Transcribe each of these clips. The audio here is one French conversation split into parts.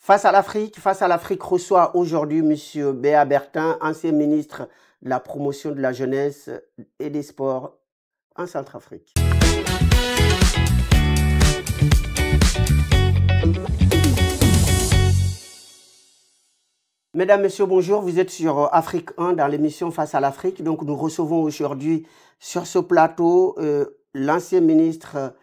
Face à l'Afrique reçoit aujourd'hui M. Béa Bertin, ancien ministre de la promotion de la jeunesse et des sports en Centrafrique. Mesdames, Messieurs, bonjour. Vous êtes sur Afrique 1 dans l'émission Face à l'Afrique. Donc, nous recevons aujourd'hui sur ce plateau l'ancien ministre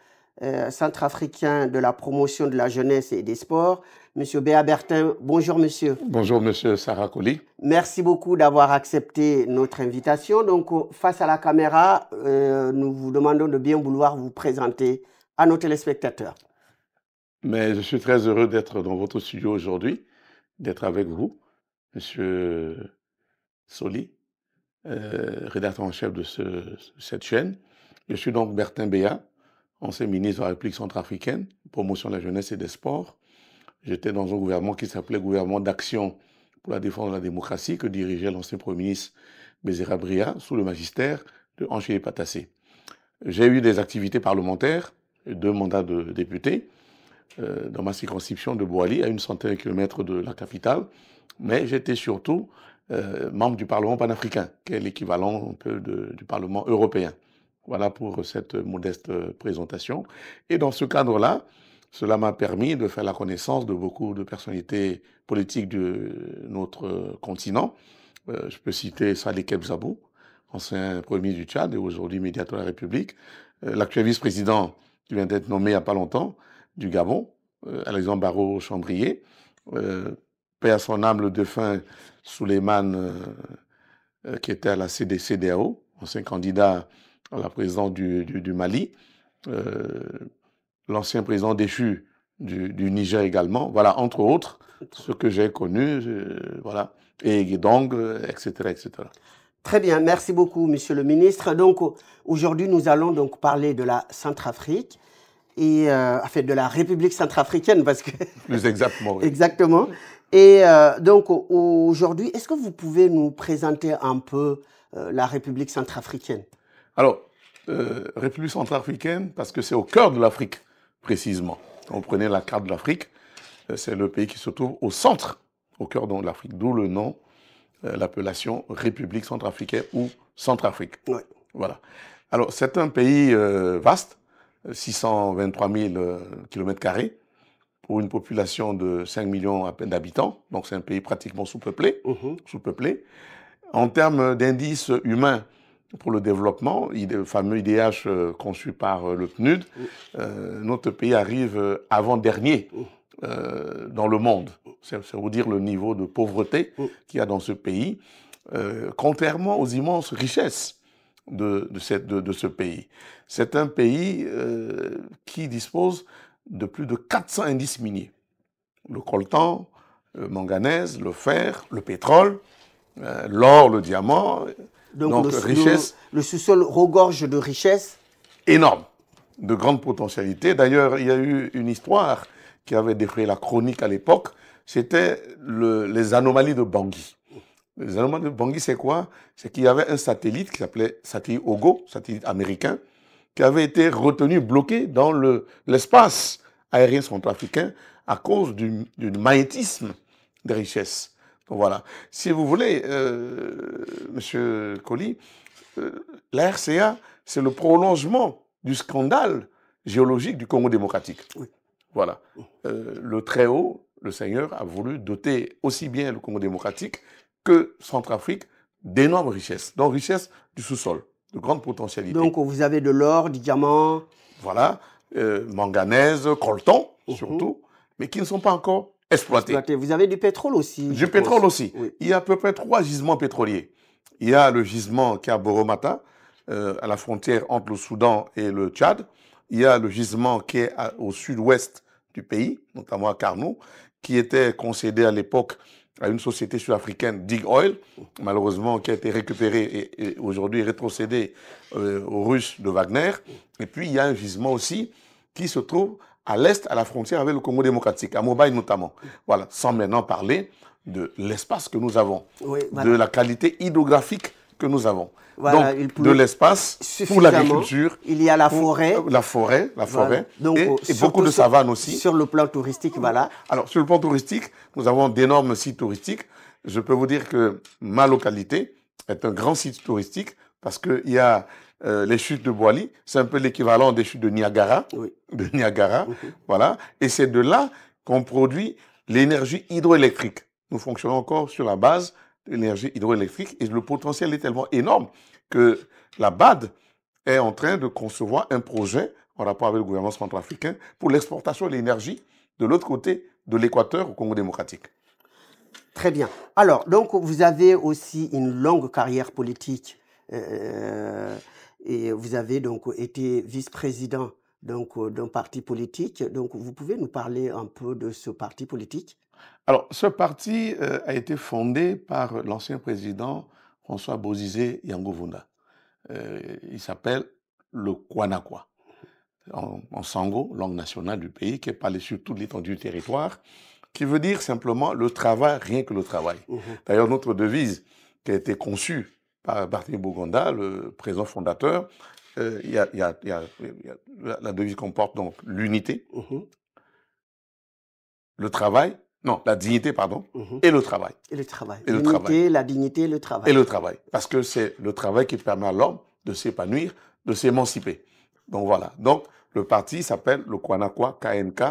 centrafricain de la promotion de la jeunesse et des sports, M. Béa Bertin. Bonjour, monsieur. Bonjour, monsieur Sarakoli. Merci beaucoup d'avoir accepté notre invitation. Donc, face à la caméra, nous vous demandons de bien vouloir vous présenter à nos téléspectateurs. Mais je suis très heureux d'être dans votre studio aujourd'hui, d'être avec vous, monsieur Soli, rédacteur en chef de cette chaîne. Je suis donc Bertin Béa, ancien ministre de la République centrafricaine, promotion de la jeunesse et des sports. J'étais dans un gouvernement qui s'appelait Gouvernement d'action pour la défense de la démocratie, que dirigeait l'ancien Premier ministre Bézéra Bria, sous le magistère de Anchille Patassé. J'ai eu des activités parlementaires, 2 mandats de député, dans ma circonscription de Boali, à une centaine de kilomètres de la capitale, mais j'étais surtout membre du Parlement panafricain, qui est l'équivalent un peu du Parlement européen. Voilà pour cette modeste présentation. Et dans ce cadre-là, cela m'a permis de faire la connaissance de beaucoup de personnalités politiques de notre continent. Je peux citer Saleh Kebzabou, ancien Premier ministre du Tchad et aujourd'hui médiateur de la République. L'actuel vice-président qui vient d'être nommé il n'y a pas longtemps, du Gabon, Alexandre Barrot-Chambrier. Paix à son âme, le défunt Souleymane, qui était à la CDAO, ancien candidat à la présidence du Mali. L'ancien président déchu du Niger également. Voilà, entre autres, ce que j'ai connu, voilà, et Guédong, etc., etc. Très bien, merci beaucoup, monsieur le ministre. Donc, aujourd'hui, nous allons donc parler de la Centrafrique, et enfin, de la République centrafricaine, parce que... Plus exactement, oui. Exactement. Et donc, aujourd'hui, est-ce que vous pouvez nous présenter un peu la République centrafricaine? Alors, République centrafricaine, parce que c'est au cœur de l'Afrique, précisément. Quand vous prenez la carte de l'Afrique, c'est le pays qui se trouve au centre, au cœur de l'Afrique, d'où le nom, l'appellation République centrafricaine ou Centrafrique. Oui. Voilà. Alors, c'est un pays vaste, 623 000 km², pour une population de 5 millions à peine d'habitants. Donc, c'est un pays pratiquement sous-peuplé. Sous-peuplé. En termes d'indice humain pour le développement, le fameux IDH conçu par le PNUD, notre pays arrive avant-dernier dans le monde. C'est vous dire le niveau de pauvreté qu'il y a dans ce pays, contrairement aux immenses richesses de ce pays. C'est un pays qui dispose de plus de 400 indices miniers. Le coltan, le manganèse, le fer, le pétrole, l'or, le diamant. Donc richesse. Le sous-sol regorge de richesses. Énorme, de grandes potentialités. D'ailleurs, il y a eu une histoire qui avait défrayé la chronique à l'époque. C'était les anomalies de Bangui. Les anomalies de Bangui, c'est quoi? C'est qu'il y avait un satellite qui s'appelait satellite Ogo, satellite américain, qui avait été retenu, bloqué dans l'espace aérien centrafricain à cause du magnétisme des richesses. Donc voilà. Si vous voulez, Monsieur Colli, la RCA, c'est le prolongement du scandale géologique du Congo démocratique. Oui. Voilà. Le Très-Haut, le Seigneur, a voulu doter aussi bien le Congo démocratique que Centrafrique d'énormes richesses. Donc richesses du sous-sol, de grandes potentialités. Donc vous avez de l'or, du diamant. Voilà. Manganèse, coltan, surtout, mais qui ne sont pas encore exploités. Vous avez du pétrole aussi. Du pétrole aussi. Oui. Il y a à peu près 3 gisements pétroliers. Il y a le gisement qui est à Boromata, à la frontière entre le Soudan et le Tchad. Il y a le gisement qui est au sud-ouest du pays, notamment à Carnot, qui était concédé à l'époque à une société sud-africaine, Dig Oil, malheureusement qui a été récupéré et aujourd'hui rétrocédé aux Russes de Wagner. Et puis il y a un gisement aussi qui se trouve à l'est, à la frontière avec le Congo démocratique, à Mobaye notamment. Voilà, sans maintenant parler de l'espace que nous avons, oui, voilà, de la qualité hydrographique que nous avons. Voilà, Donc, de l'espace pour l'agriculture. Il y a la forêt. La forêt. Voilà. Donc, et beaucoup de savanes aussi. Sur le plan touristique, voilà. Alors, sur le plan touristique, nous avons d'énormes sites touristiques. Je peux vous dire que ma localité est un grand site touristique parce qu'il y a les chutes de Boili. C'est un peu l'équivalent des chutes de Niagara. Oui. Voilà. Et c'est de là qu'on produit l'énergie hydroélectrique. Nous fonctionnons encore sur la base de l'énergie hydroélectrique et le potentiel est tellement énorme que la BAD est en train de concevoir un projet en rapport avec le gouvernement centrafricain pour l'exportation de l'énergie de l'autre côté de l'équateur au Congo démocratique. Très bien. Alors, donc, vous avez aussi une longue carrière politique et vous avez donc été vice-président d'un parti politique. Donc, vous pouvez nous parler un peu de ce parti politique? Alors, ce parti a été fondé par l'ancien président François Bozizé Yango-Vunda. Il s'appelle le Kwanakwa, en sango, langue nationale du pays, qui est parlée sur toute l'étendue du territoire, qui veut dire simplement le travail, rien que le travail. D'ailleurs, notre devise, qui a été conçue par Barthélemy Boganda, le président fondateur, la devise comporte donc l'unité, le travail, non, la dignité, pardon, et le travail. Et le travail. L'unité, la dignité, le travail. Et le travail. Parce que c'est le travail qui permet à l'homme de s'épanouir, de s'émanciper. Donc voilà. Donc le parti s'appelle le Kwanakwa, KNK,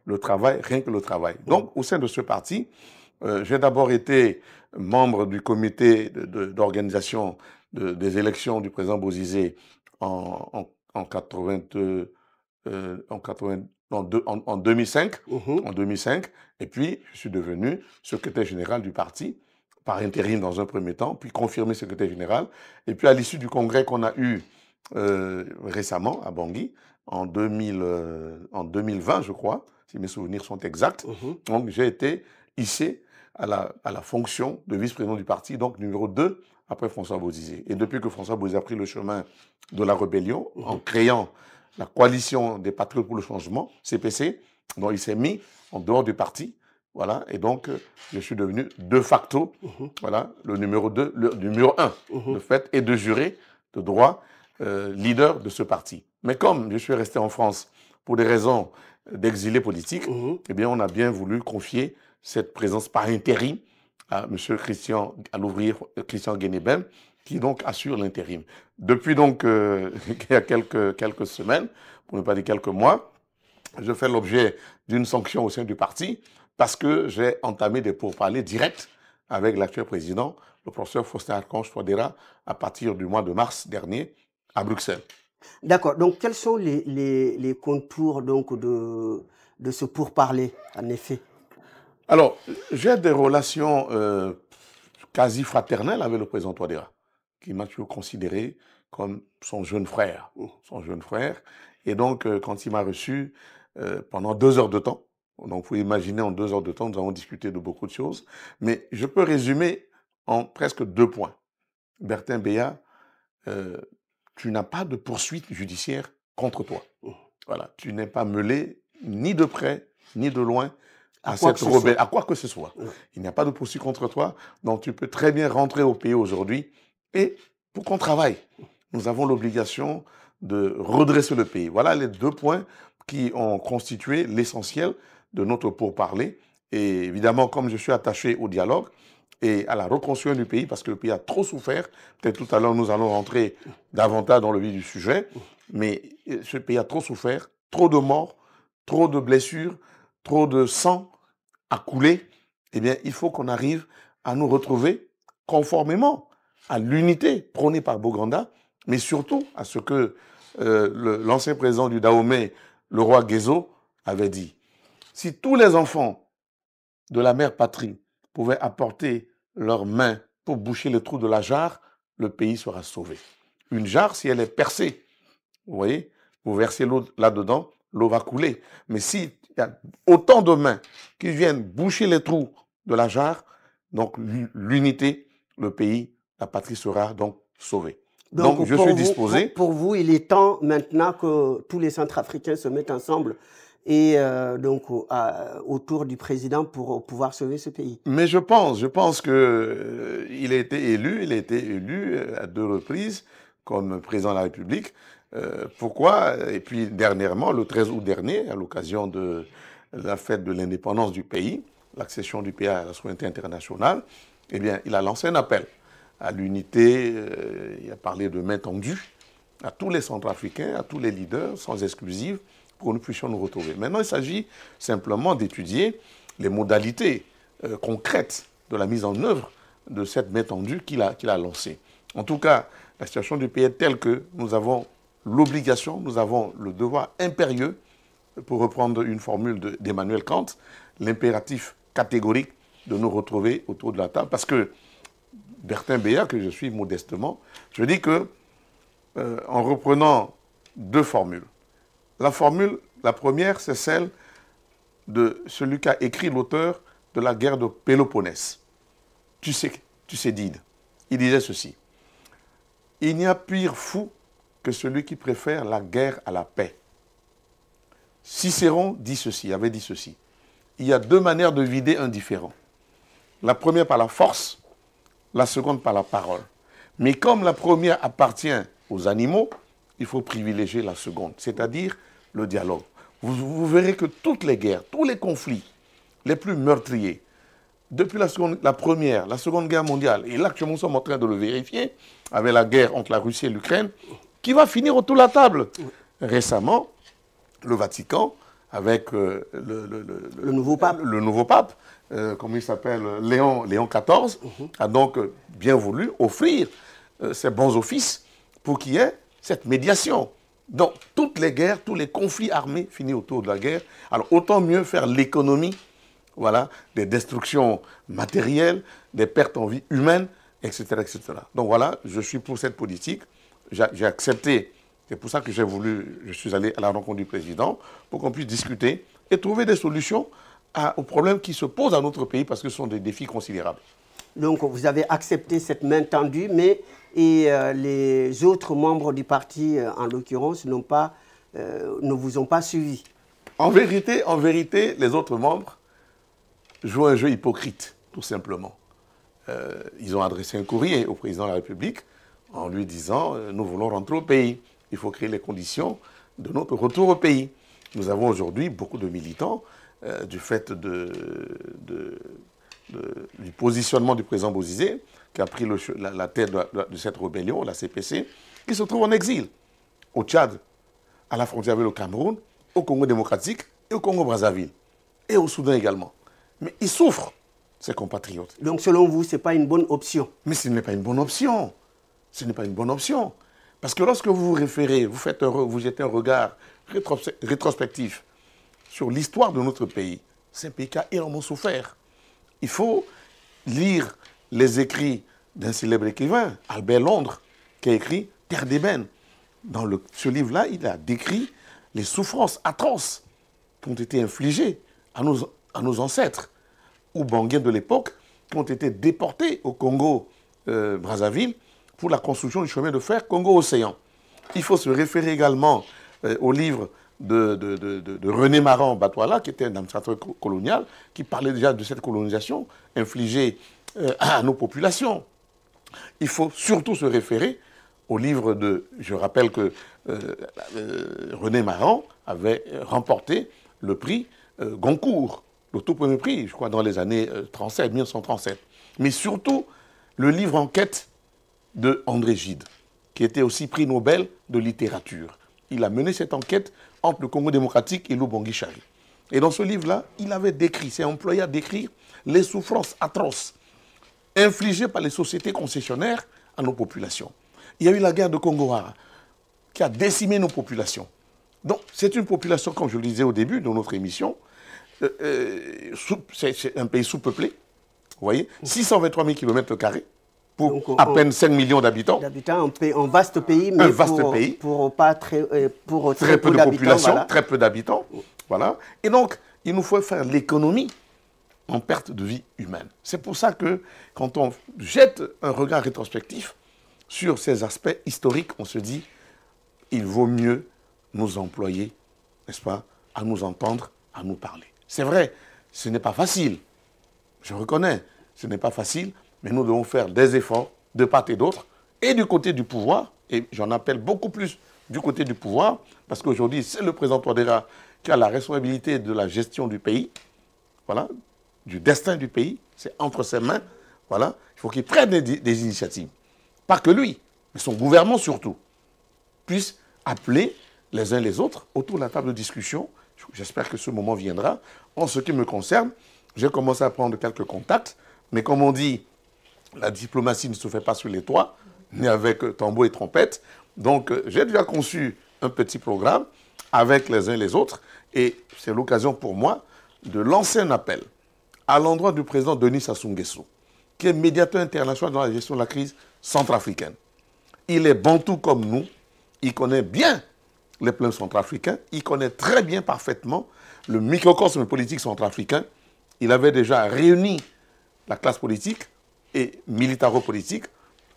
le travail, rien que le travail. Donc au sein de ce parti, j'ai d'abord été membre du comité d'organisation des élections du président Bozizé en 2005, en 2005, et puis je suis devenu secrétaire général du parti, par intérim dans un premier temps, puis confirmé secrétaire général, et puis à l'issue du congrès qu'on a eu récemment à Bangui, en 2020, je crois, si mes souvenirs sont exacts, donc j'ai été hissé à la fonction de vice-président du parti, donc numéro 2, après François Bozizé. Et depuis que François Bozizé a pris le chemin de la rébellion, en créant la coalition des patriotes pour le changement, CPC, dont il s'est mis en dehors du parti, voilà, et donc je suis devenu de facto, voilà, le numéro 2, le numéro 1, de fait, et de juré, de droit, leader de ce parti. Mais comme je suis resté en France pour des raisons d'exilé politique, eh bien, on a bien voulu confier cette présence par intérim à M. Christian, à l'ouvrier Christian Guénébem, qui donc assure l'intérim. Depuis donc, il y a quelques semaines, pour ne pas dire quelques mois, je fais l'objet d'une sanction au sein du parti parce que j'ai entamé des pourparlers directs avec l'actuel président, le professeur Faustin Archange Touadéra, à partir du mois de mars dernier à Bruxelles. D'accord. Donc, quels sont les contours donc, de ce pourparler, en effet? Alors, j'ai des relations quasi fraternelles avec le président Touadéra, qui m'a toujours considéré comme son jeune frère. Et donc, quand il m'a reçu pendant 2 heures de temps, donc vous pouvez imaginer en 2 heures de temps, nous avons discuté de beaucoup de choses, mais je peux résumer en presque 2 points. Bertin Béat, tu n'as pas de poursuite judiciaire contre toi. Voilà, tu n'es pas mêlé ni de près ni de loin à cette rebelle, à quoi que ce soit. Il n'y a pas de poursuite contre toi, donc tu peux très bien rentrer au pays aujourd'hui et pour qu'on travaille. Nous avons l'obligation de redresser le pays. Voilà les 2 points qui ont constitué l'essentiel de notre pourparler. Et évidemment, comme je suis attaché au dialogue et à la reconstruction du pays, parce que le pays a trop souffert, peut-être tout à l'heure nous allons rentrer davantage dans le vif du sujet, mais ce pays a trop souffert, trop de morts, trop de blessures, trop de sang à couler. Eh bien, il faut qu'on arrive à nous retrouver conformément à l'unité prônée par Boganda, mais surtout à ce que l'ancien président du Dahomey, le roi Guézo, avait dit. Si tous les enfants de la mère patrie pouvaient apporter leurs mains pour boucher le trou de la jarre, le pays sera sauvé. Une jarre, si elle est percée, vous voyez, vous versez l'eau là-dedans, l'eau va couler. Mais s'il y a autant de mains qui viennent boucher les trous de la jarre, donc l'unité, le pays, la patrie sera donc sauvée. Donc je suis disposé. Pour vous, il est temps maintenant que tous les Centrafricains se mettent ensemble et donc autour du président pour pouvoir sauver ce pays. Mais je pense que il a été élu à 2 reprises comme président de la République. Pourquoi? Et puis dernièrement, le 13 août dernier, à l'occasion de la fête de l'indépendance du pays, l'accession du pays à la souveraineté internationale, eh bien, il a lancé un appel à l'unité, il a parlé de main tendue à tous les Centrafricains, à tous les leaders, sans exclusive, pour que nous puissions nous retrouver. Maintenant, il s'agit simplement d'étudier les modalités concrètes de la mise en œuvre de cette main tendue qu'il a lancée. En tout cas, la situation du pays est telle que nous avons l'obligation, nous avons le devoir impérieux, pour reprendre une formule d'Emmanuel Kant, l'impératif catégorique de nous retrouver autour de la table. Parce que Bertin Béat, que je suis modestement, je dis que, en reprenant 2 formules, la première, c'est celle de celui qu'a écrit l'auteur de la guerre de Péloponnèse, Thucydide. Il disait ceci: il n'y a pire fou que celui qui préfère la guerre à la paix. Cicéron avait dit ceci: il y a 2 manières de vider un différend. La première par la force, la seconde par la parole. Mais comme la première appartient aux animaux, il faut privilégier la seconde, c'est-à-dire le dialogue. Vous verrez que toutes les guerres, tous les conflits les plus meurtriers, depuis la Seconde Guerre mondiale, et là actuellement nous sommes en train de le vérifier, avec la guerre entre la Russie et l'Ukraine, qui va finir autour de la table. Récemment, le Vatican, avec le nouveau pape, comment il s'appelle, Léon XIV, a donc bien voulu offrir ses bons offices pour qu'il y ait cette médiation. Donc, toutes les guerres, tous les conflits armés finissent autour de la guerre. Alors, autant mieux faire l'économie, voilà, des destructions matérielles, des pertes en vie humaine, etc., etc. Donc voilà, je suis pour cette politique. J'ai accepté, c'est pour ça que je suis allé à la rencontre du président, pour qu'on puisse discuter et trouver des solutions aux problèmes qui se posent à notre pays, parce que ce sont des défis considérables. Donc vous avez accepté cette main tendue, mais les autres membres du parti, en l'occurrence, ne vous ont pas suivi. En vérité, les autres membres jouent un jeu hypocrite, tout simplement. Ils ont adressé un courrier au président de la République en lui disant nous voulons rentrer au pays. Il faut créer les conditions de notre retour au pays. Nous avons aujourd'hui beaucoup de militants du fait du positionnement du président Bozizé, qui a pris la tête de cette rébellion, la CPC, qui se trouve en exil, au Tchad, à la frontière avec le Cameroun, au Congo démocratique et au Congo-Brazzaville, et au Soudan également. Mais ils souffrent, ces compatriotes. Donc selon vous, ce n'est pas une bonne option? Mais ce n'est pas une bonne option. Ce n'est pas une bonne option. Parce que lorsque vous vous référez, vous jetez un regard rétrospectif sur l'histoire de notre pays, c'est un pays qui a énormément souffert. Il faut lire les écrits d'un célèbre écrivain, Albert Londres, qui a écrit Terre d'ébène. Dans ce livre-là, il a décrit les souffrances atroces qui ont été infligées à nos ancêtres, ou Banguin de l'époque, qui ont été déportés au Congo-Brazzaville pour la construction du chemin de fer Congo-Océan. Il faut se référer également au livre de René Maran-Batouala, qui était un administrateur colonial, qui parlait déjà de cette colonisation infligée à nos populations. Il faut surtout se référer au livre je rappelle que René Maran avait remporté le prix Goncourt, le tout premier prix, je crois, dans les années 1937. Mais surtout, le livre Enquête de André Gide, qui était aussi prix Nobel de littérature. Il a mené cette enquête entre le Congo démocratique et l'Ubangui Chari. Et dans ce livre-là, il avait décrit, s'est employé à décrire les souffrances atroces infligées par les sociétés concessionnaires à nos populations. Il y a eu la guerre de Congo-Hara, qui a décimé nos populations. Donc, c'est une population, comme je le disais au début de notre émission, c'est un pays sous-peuplé, vous voyez, 623 000 km² pour donc, à peine 5 millions d'habitants. Un vaste pays, mais pour très peu de population, voilà. Très peu d'habitants. Voilà. Et donc, il nous faut faire l'économie en perte de vie humaine. C'est pour ça que, quand on jette un regard rétrospectif sur ces aspects historiques, on se dit, il vaut mieux nous employer, n'est-ce pas, à nous entendre, à nous parler. C'est vrai, ce n'est pas facile. Je reconnais, ce n'est pas facile, mais nous devons faire des efforts de part et d'autre, et du côté du pouvoir, et j'en appelle beaucoup plus du côté du pouvoir, parce qu'aujourd'hui, c'est le président Touadéra qui a la responsabilité de la gestion du pays, voilà, du destin du pays, c'est entre ses mains, voilà, il faut qu'il prenne des initiatives. Pas que lui, mais son gouvernement surtout, puisse appeler les uns les autres autour de la table de discussion. J'espère que ce moment viendra. En ce qui me concerne, j'ai commencé à prendre quelques contacts, mais comme on dit, la diplomatie ne se fait pas sur les toits, ni avec tambour et trompette. Donc, j'ai déjà conçu un petit programme avec les uns les autres, et c'est l'occasion pour moi de lancer un appel à l'endroit du président Denis Sassou Nguesso, qui est médiateur international dans la gestion de la crise centrafricaine. Il est bantou comme nous, il connaît bien les problèmes centrafricains, il connaît très bien, parfaitement, le microcosme politique centrafricain. Il avait déjà réuni la classe politique et militaro-politique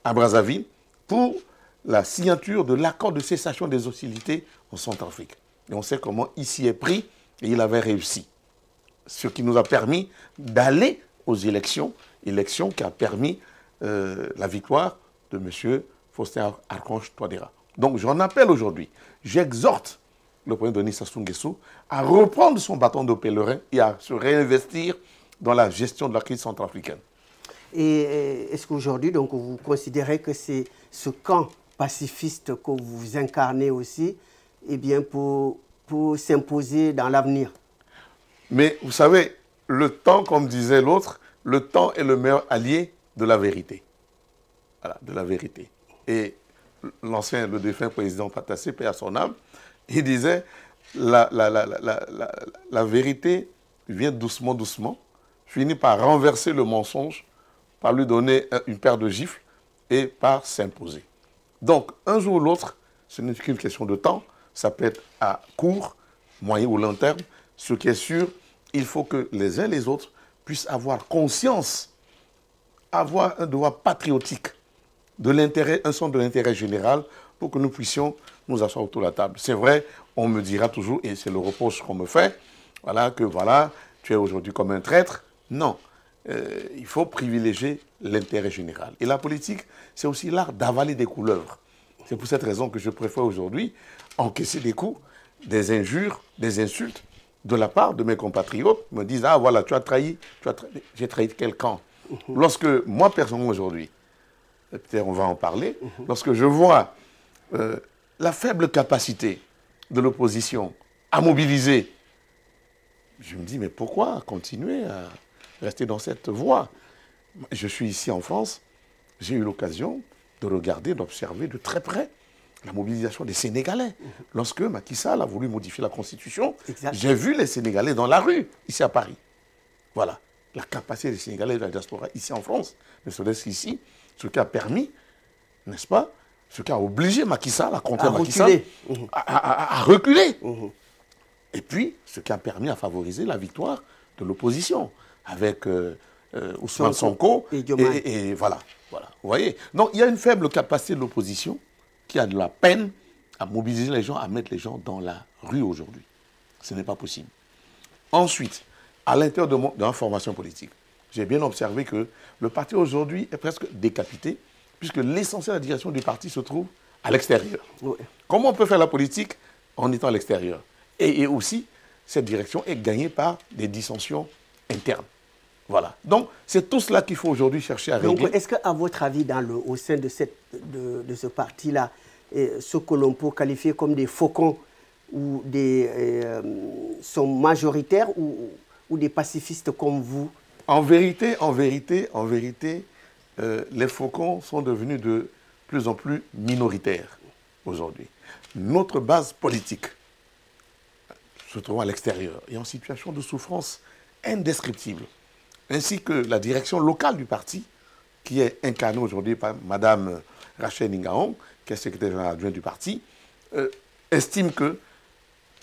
à Brazzaville pour la signature de l'accord de cessation des hostilités en Centrafrique. Et on sait comment il s'y est pris et il avait réussi. Ce qui nous a permis d'aller aux élections, élections qui a permis la victoire de M. Faustin Archange Touadéra. Donc j'en appelle aujourd'hui, j'exhorte le président Denis Sassou Nguesso à reprendre son bâton de pèlerin et à se réinvestir dans la gestion de la crise centrafricaine. Et est-ce qu'aujourd'hui, donc, vous considérez que c'est ce camp pacifiste que vous incarnez aussi, eh bien, pour s'imposer dans l'avenir? Mais vous savez, le temps, comme disait l'autre, le temps est le meilleur allié de la vérité. Voilà, de la vérité. Et le défunt président Patassé, paix à son âme, il disait la vérité vient doucement, doucement, finit par renverser le mensonge, par lui donner une paire de gifles et par s'imposer. Donc, un jour ou l'autre, ce n'est qu'une question de temps, ça peut être à court, moyen ou long terme. Ce qui est sûr, il faut que les uns et les autres puissent avoir conscience, avoir un devoir patriotique, de l'intérêt, un sens de l'intérêt général pour que nous puissions nous asseoir autour de la table. C'est vrai, on me dira toujours, et c'est le reproche qu'on me fait, voilà, que voilà, tu es aujourd'hui comme un traître. Non, il faut privilégier l'intérêt général. Et la politique, c'est aussi l'art d'avaler des couleuvres. C'est pour cette raison que je préfère aujourd'hui encaisser des coups, des injures, des insultes de la part de mes compatriotes. Ils me disent, ah voilà, tu as trahi, j'ai trahi quel camp? Lorsque moi, personnellement, aujourd'hui, peut-être on va en parler, lorsque je vois la faible capacité de l'opposition à mobiliser, je me dis, mais pourquoi continuer à rester dans cette voie? Je suis ici en France, j'ai eu l'occasion de regarder, d'observer de très près la mobilisation des Sénégalais. Lorsque Macky Sall a voulu modifier la Constitution, j'ai vu les Sénégalais dans la rue, ici à Paris. Voilà, la capacité des Sénégalais de la diaspora ici en France, ne serait-ce qu'ici, ce qui a permis, n'est-ce pas, ce qui a obligé Macky Sall à contrer Macky Sall à reculer. Et puis, ce qui a permis à favoriser la victoire de l'opposition avec Ousmane Sonko et voilà. Vous voyez? Donc, il y a une faible capacité de l'opposition qui a de la peine à mobiliser les gens, à mettre les gens dans la rue aujourd'hui. Ce n'est pas possible. Ensuite, à l'intérieur de ma formation politique, j'ai bien observé que le parti aujourd'hui est presque décapité, puisque l'essentiel de la direction du parti se trouve à l'extérieur. Oui. Comment on peut faire la politique en étant à l'extérieur? Et aussi, cette direction est gagnée par des dissensions internes. Voilà. Donc, c'est tout cela qu'il faut aujourd'hui chercher à régler. Donc, est-ce qu'à votre avis, au sein de ce parti-là, ce que l'on peut qualifier comme des faucons ou sont majoritaires ou des pacifistes comme vous? En vérité, les faucons sont devenus de plus en plus minoritaires aujourd'hui. Notre base politique se trouve à l'extérieur et en situation de souffrance indescriptible, ainsi que la direction locale du parti, qui est incarnée aujourd'hui par Mme Rachel Ningaon, qui est secrétaire générale adjointe du parti, estime que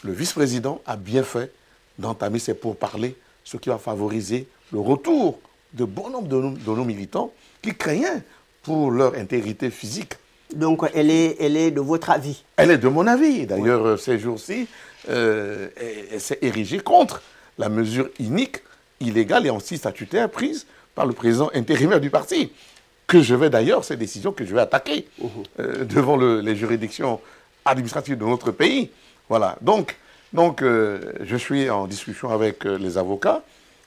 le vice-président a bien fait d'entamer ses pourparlers, ce qui va favoriser le retour de bon nombre de nos militants qui craignaient pour leur intégrité physique Donc, elle est de votre avis? Elle est de mon avis. D'ailleurs, ces jours-ci, elle s'est érigée contre la mesure inique, illégale et anti-statutaire prise par le président intérimaire du parti. Que je vais d'ailleurs, ces décisions que je vais attaquer devant les juridictions administratives de notre pays. Voilà. Donc je suis en discussion avec les avocats,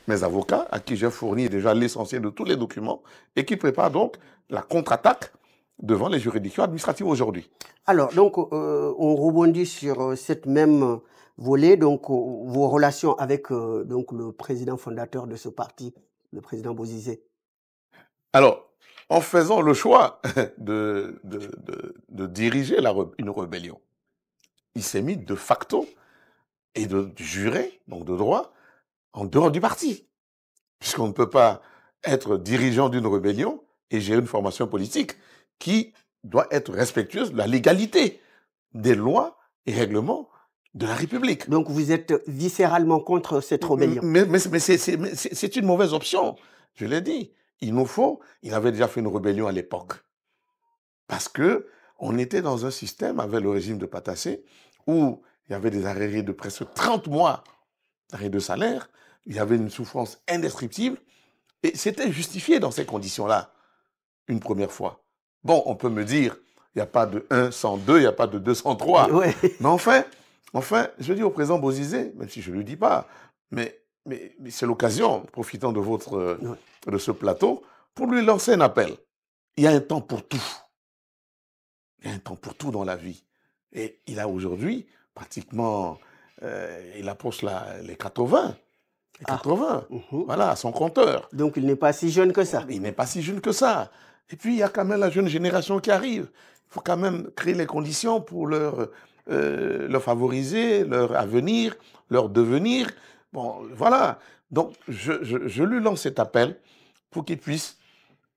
mes avocats, à qui j'ai fourni déjà l'essentiel de tous les documents et qui préparent donc la contre-attaque devant les juridictions administratives aujourd'hui. Alors, donc, on rebondit sur cette même volet, donc vos relations avec donc, le président fondateur de ce parti, le président Bozizé. Alors, en faisant le choix de diriger une rébellion, il s'est mis de facto et de juré, donc de droit, en dehors du parti. Puisqu'on ne peut pas être dirigeant d'une rébellion et gérer une formation politique qui doit être respectueuse de la légalité des lois et règlements de la République. Donc vous êtes viscéralement contre cette rébellion? Mais c'est une mauvaise option, je l'ai dit. Il avait déjà fait une rébellion à l'époque. Parce que on était dans un système avec le régime de Patassé où il y avait des arriérés de presque 30 mois d'arrêt de salaire, il y avait une souffrance indescriptible et c'était justifié dans ces conditions-là, une première fois. Bon, on peut me dire, il n'y a pas de 1 sans 2, il n'y a pas de 2 sans 3. Ouais. Mais enfin, je dis au président Bozizé, même si je ne le dis pas, mais c'est l'occasion, profitant de ce plateau, pour lui lancer un appel. Il y a un temps pour tout. Il y a un temps pour tout dans la vie. Et il a aujourd'hui, pratiquement, il approche les 80. Les 80, voilà, à son compteur. Donc il n'est pas si jeune que ça. Il n'est pas si jeune que ça. Et puis, il y a quand même la jeune génération qui arrive. Il faut quand même créer les conditions pour leur favoriser, leur avenir, leur devenir. Bon, voilà. Donc, je lui lance cet appel pour qu'il puisse...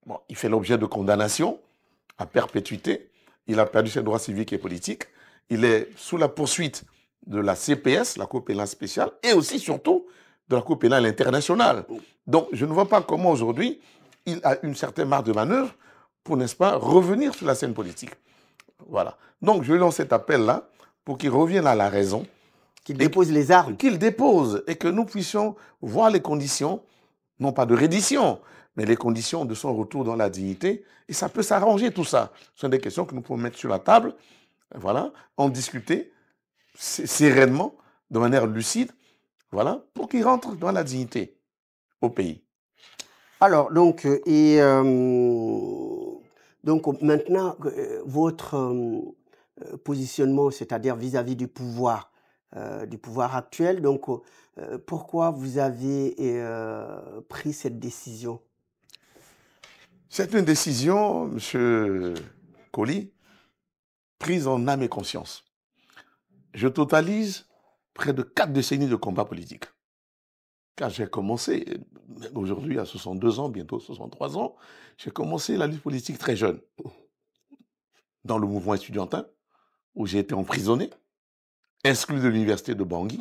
Bon, il fait l'objet de condamnation à perpétuité. Il a perdu ses droits civiques et politiques. Il est sous la poursuite de la CPS, la Cour pénale spéciale, et aussi, surtout, de la Cour pénale internationale. Donc, je ne vois pas comment aujourd'hui il a une certaine marge de manœuvre pour, n'est-ce pas, revenir sur la scène politique. Voilà. Donc, je lance cet appel-là pour qu'il revienne à la raison. Qu'il dépose les armes. Qu'il dépose et que nous puissions voir les conditions, non pas de reddition, mais les conditions de son retour dans la dignité. Et ça peut s'arranger, tout ça. Ce sont des questions que nous pouvons mettre sur la table, voilà, en discuter sereinement, de manière lucide, voilà, pour qu'il rentre dans la dignité au pays. Alors, donc maintenant, votre positionnement, c'est-à-dire vis-à-vis du pouvoir actuel, donc pourquoi vous avez pris cette décision? C'est une décision, M. Colli, prise en âme et conscience. Je totalise près de 4 décennies de combat politique. Car j'ai commencé, aujourd'hui à 62 ans, bientôt 63 ans, j'ai commencé la lutte politique très jeune. Dans le mouvement estudiantin, où j'ai été emprisonné, exclu de l'université de Bangui,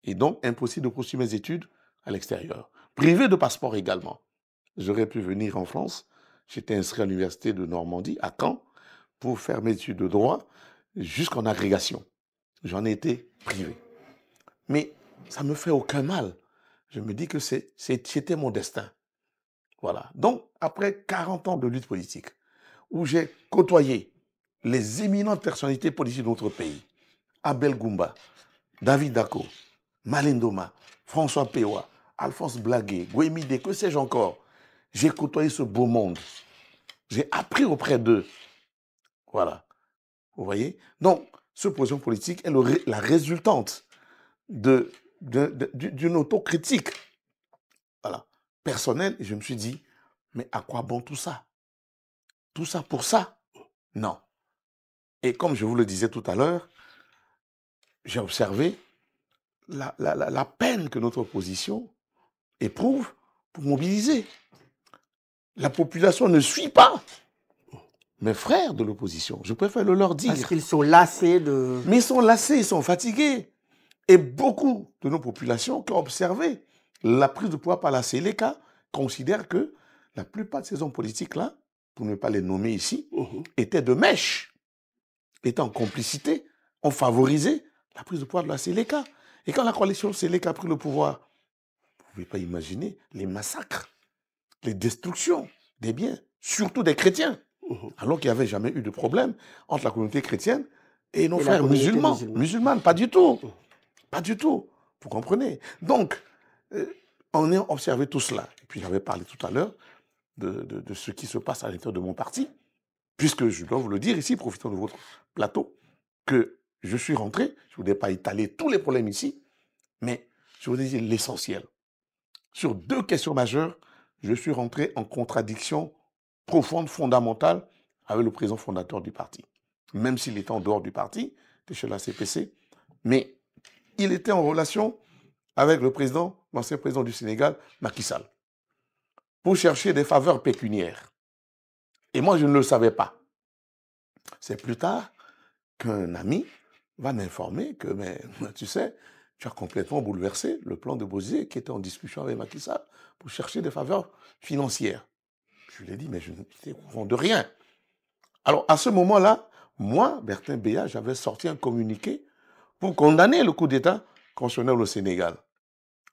et donc impossible de poursuivre mes études à l'extérieur. Privé de passeport également. J'aurais pu venir en France, j'étais inscrit à l'université de Normandie, à Caen, pour faire mes études de droit jusqu'en agrégation. J'en ai été privé. Mais ça ne me fait aucun mal. Je me dis que c'était mon destin. Voilà. Donc, après 40 ans de lutte politique, où j'ai côtoyé les éminentes personnalités politiques de notre pays, Abel Goumba, David Dako, Malindoma, François Pewa, Alphonse Blagué, Guémidé, que sais-je encore. J'ai côtoyé ce beau monde. J'ai appris auprès d'eux. Voilà. Vous voyez? Donc, cette position politique est la résultante d'une autocritique, voilà, personnelle. Et je me suis dit, mais à quoi bon tout ça? Tout ça pour ça? Non. Et comme je vous le disais tout à l'heure, j'ai observé la peine que notre opposition éprouve pour mobiliser. La population ne suit pas mes frères de l'opposition. Je préfère le leur dire. Parce qu'ils sont lassés de... Mais ils sont lassés, ils sont fatigués. Et beaucoup de nos populations qui ont observé la prise de pouvoir par la Séléka considèrent que la plupart de ces hommes politiques-là, pour ne pas les nommer ici, étaient de mèche, étaient en complicité, ont favorisé la prise de pouvoir de la Séléka. Et quand la coalition Séléka a pris le pouvoir, vous ne pouvez pas imaginer les massacres, les destructions des biens, surtout des chrétiens, alors qu'il n'y avait jamais eu de problème entre la communauté chrétienne et nos frères musulmans. Musulmanes, pas du tout. Pas du tout. Vous comprenez? Donc, on a observé tout cela. Et puis, j'avais parlé tout à l'heure de ce qui se passe à l'intérieur de mon parti, puisque je dois vous le dire ici, profitant de votre plateau, que je suis rentré, je ne voudrais pas étaler tous les problèmes ici, mais je voudrais dire l'essentiel. Sur 2 questions majeures, je suis rentré en contradiction profonde, fondamentale, avec le président fondateur du parti. Même s'il était en dehors du parti, il était chez la CPC, mais il était en relation avec le président, l'ancien président du Sénégal, Macky Sall, pour chercher des faveurs pécuniaires. Et moi, je ne le savais pas. C'est plus tard qu'un ami va m'informer que, mais tu sais, tu as complètement bouleversé le plan de Bozizé qui était en discussion avec Macky Sall pour chercher des faveurs financières. Je lui ai dit, mais je n'étais au courant de rien. Alors, à ce moment-là, moi, Bertin Béat, j'avais sorti un communiqué pour condamner le coup d'État constitutionnel au Sénégal.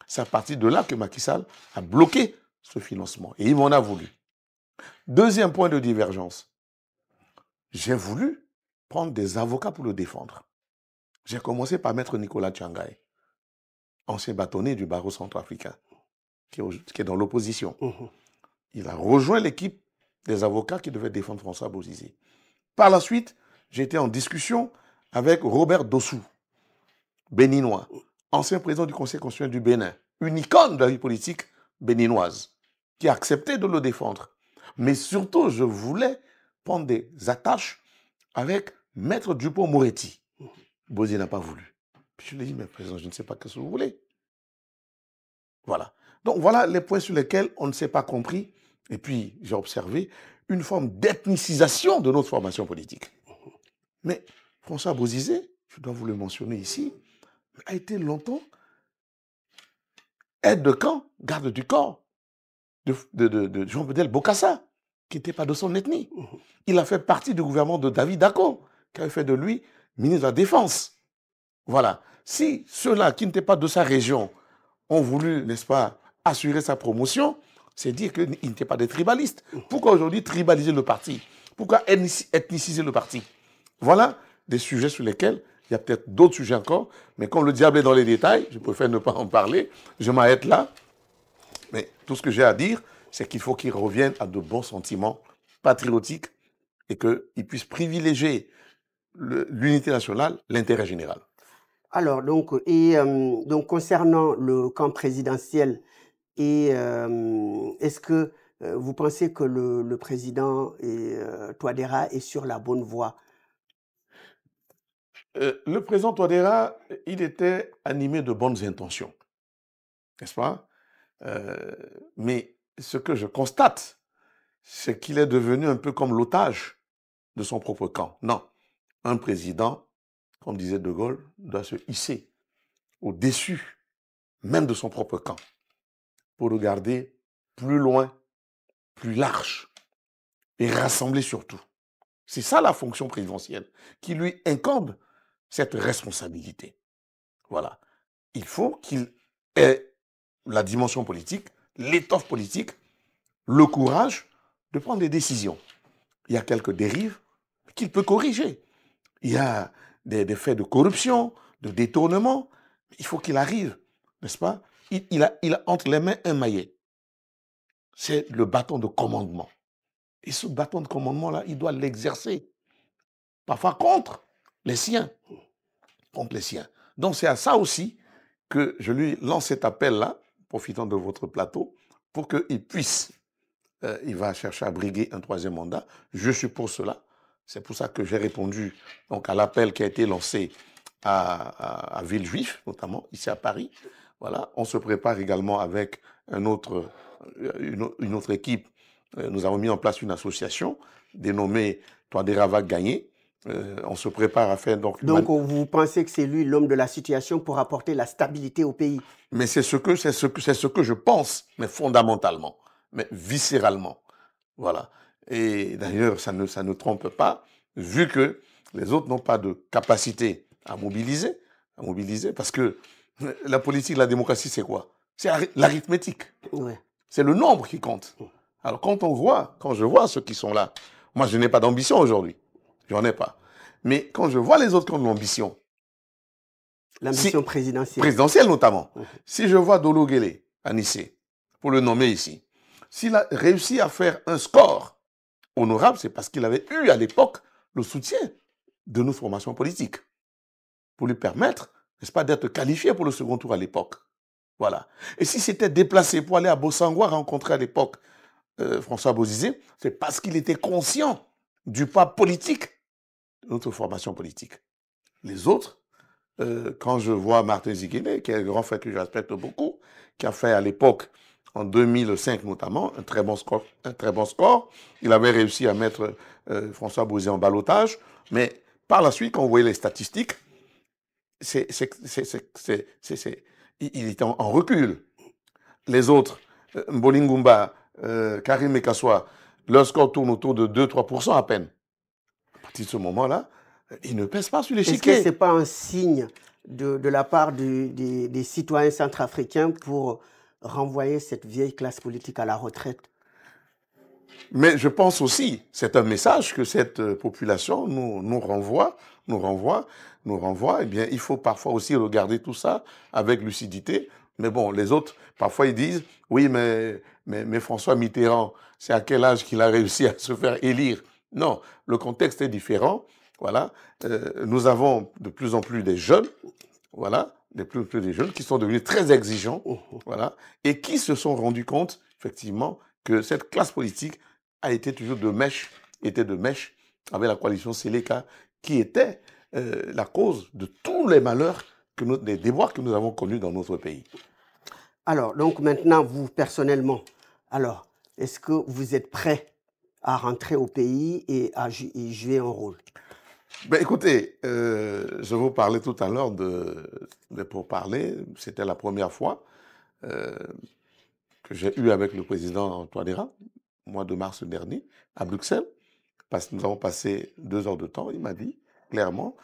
C'est à partir de là que Macky Sall a bloqué ce financement. Et il m'en a voulu. 2e point de divergence. J'ai voulu prendre des avocats pour le défendre. J'ai commencé par Maître Nicolas Tchangay, ancien bâtonnier du barreau centrafricain, qui est dans l'opposition. Il a rejoint l'équipe des avocats qui devaient défendre François Bozizé. Par la suite, j'ai été en discussion avec Robert Dossou, béninois, ancien président du Conseil constitutionnel du Bénin, une icône de la vie politique béninoise, qui a accepté de le défendre. Mais surtout, je voulais prendre des attaches avec Maître Dupont-Moretti. Bozizé n'a pas voulu. Puis je lui ai dit, mais président, je ne sais pas ce que vous voulez. Voilà. Donc voilà les points sur lesquels on ne s'est pas compris. Et puis j'ai observé une forme d'ethnicisation de notre formation politique. Mais François Bozizé, je dois vous le mentionner ici, a été longtemps aide de camp, garde du corps de Jean-Bedel Bokassa, qui n'était pas de son ethnie. Il a fait partie du gouvernement de David Dacko, qui avait fait de lui ministre de la Défense. Voilà. Si ceux-là qui n'étaient pas de sa région ont voulu, n'est-ce pas, assurer sa promotion, c'est dire qu'ils n'étaient pas des tribalistes. Pourquoi aujourd'hui tribaliser le parti? Pourquoi ethniciser le parti? Voilà des sujets sur lesquels il y a peut-être d'autres sujets encore, mais comme le diable est dans les détails, je préfère ne pas en parler, je m'arrête là. Mais tout ce que j'ai à dire, c'est qu'il faut qu'ils reviennent à de bons sentiments patriotiques et qu'ils puissent privilégier l'unité nationale, l'intérêt général. Alors, donc concernant le camp présidentiel, est-ce que vous pensez que le président Touadéra est sur la bonne voie? Le président Touadéra, il était animé de bonnes intentions, n'est-ce pas? Mais ce que je constate, c'est qu'il est devenu un peu comme l'otage de son propre camp. Non, un président, comme disait De Gaulle, doit se hisser au-dessus même de son propre camp pour regarder plus loin, plus large et rassembler surtout. C'est ça la fonction présidentielle qui lui incombe cette responsabilité. Voilà. Il faut qu'il ait la dimension politique, l'étoffe politique, le courage de prendre des décisions. Il y a quelques dérives qu'il peut corriger. Il y a des faits de corruption, de détournement. Il faut qu'il arrive, n'est-ce pas? Il a entre les mains un maillet. C'est le bâton de commandement. Et ce bâton de commandement-là, il doit l'exercer. Parfois contre les siens. Contre les siens. Donc c'est à ça aussi que je lui lance cet appel-là, profitant de votre plateau, pour qu'il puisse, il va chercher à briguer un 3e mandat. Je suis pour cela. C'est pour ça que j'ai répondu donc, à l'appel qui a été lancé à Villejuif, notamment, ici à Paris. Voilà. On se prépare également avec une autre équipe. Nous avons mis en place une association dénommée Touadéra va gagner. On se prépare à faire donc... Donc vous pensez que c'est lui l'homme de la situation pour apporter la stabilité au pays? Mais c'est ce que je pense, mais fondamentalement, mais viscéralement. Voilà. Et d'ailleurs, ça ne trompe pas, vu que les autres n'ont pas de capacité à mobiliser, parce que la politique, la démocratie, c'est quoi? C'est l'arithmétique. Ouais. C'est le nombre qui compte. Alors quand je vois ceux qui sont là, moi je n'ai pas d'ambition aujourd'hui, j'en ai pas. Mais quand je vois les autres qui ont de l'ambition, L'ambition présidentielle. Présidentielle notamment. Si je vois Dolo Guélé à Nice, pour le nommer ici, s'il a réussi à faire un score honorable, c'est parce qu'il avait eu à l'époque le soutien de nos formations politiques pour lui permettre, n'est-ce pas, d'être qualifié pour le second tour à l'époque. Voilà. Et si c'était déplacé pour aller à Bossangoa rencontrer à l'époque François Bozizé, c'est parce qu'il était conscient du poids politique de notre formation politique. Les autres, quand je vois Martin Ziguinè, qui est un grand frère que je respecte beaucoup, qui a fait à l'époque, en 2005 notamment, un très bon score. Il avait réussi à mettre François Bozizé en ballottage, mais par la suite, quand vous voyez les statistiques, il était en recul. Les autres, Mbolingumba, Karim Mekassoua, leur score tourne autour de 2-3% à peine. À partir de ce moment-là, ils ne pèsent pas sur l'échiquier. Est-ce que ce n'est pas un signe de la part des citoyens centrafricains pour renvoyer cette vieille classe politique à la retraite? Mais je pense aussi, c'est un message que cette population nous renvoie. Eh bien, il faut parfois aussi regarder tout ça avec lucidité. Mais bon, les autres, parfois ils disent, oui, mais François Mitterrand, c'est à quel âge qu'il a réussi à se faire élire? Non, le contexte est différent. Voilà, nous avons de plus en plus des jeunes, voilà, de plus en plus des jeunes qui sont devenus très exigeants, voilà, et qui se sont rendus compte, effectivement, que cette classe politique a été toujours de mèche avec la coalition Séléka, qui était la cause de tous les malheurs, des déboires que nous avons connus dans notre pays. Alors, donc maintenant, vous, personnellement, alors, est-ce que vous êtes prêt à rentrer au pays et à jouer un rôle? Ben, écoutez, je vous parlais tout à l'heure de pourparlers. C'était la première fois que j'ai eu avec le président Touadéra, au mois de mars dernier, à Bruxelles, parce que nous avons passé 2 heures de temps. Il m'a dit clairement,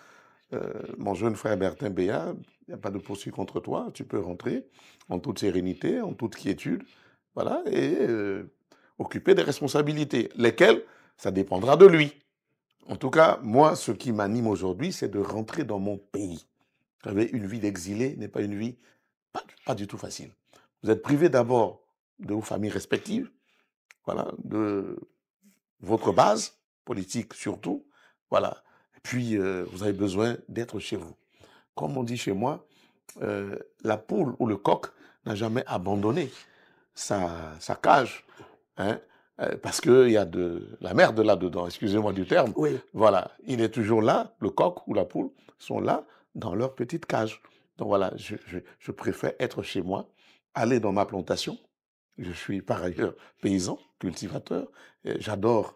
mon jeune frère Bertin Béat, il n'y a pas de poursuite contre toi, tu peux rentrer en toute sérénité, en toute quiétude, voilà, et occuper des responsabilités, lesquelles, ça dépendra de lui. En tout cas, moi, ce qui m'anime aujourd'hui, c'est de rentrer dans mon pays. Vous savez, une vie d'exilé n'est pas une vie pas du tout facile. Vous êtes privé d'abord de vos familles respectives, voilà, de votre base politique surtout, voilà. Et puis, vous avez besoin d'être chez vous. Comme on dit chez moi, la poule ou le coq n'a jamais abandonné sa cage, hein, parce qu'il y a de la merde là-dedans, excusez-moi du terme. Oui. Voilà, il est toujours là, le coq ou la poule sont là dans leur petite cage. Donc voilà, je préfère être chez moi, aller dans ma plantation. Je suis par ailleurs paysan, cultivateur. J'adore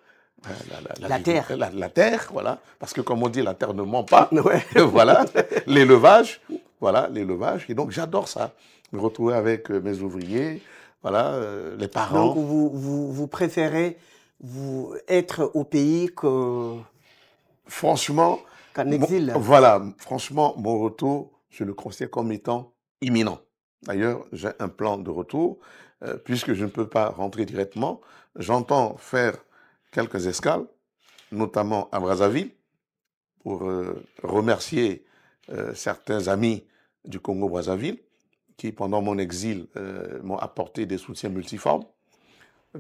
La terre. La terre, voilà, parce que comme on dit, la terre ne ment pas. Ouais. Voilà, l'élevage, voilà, l'élevage. Et donc j'adore ça, me retrouver avec mes ouvriers, voilà, les parents. Donc vous préférez être au pays Franchement, qu'en exil. voilà, franchement, mon retour, je le considère comme étant imminent. D'ailleurs, j'ai un plan de retour, puisque je ne peux pas rentrer directement. J'entends faire quelques escales, notamment à Brazzaville, pour remercier certains amis du Congo-Brazzaville qui, pendant mon exil, m'ont apporté des soutiens multiformes.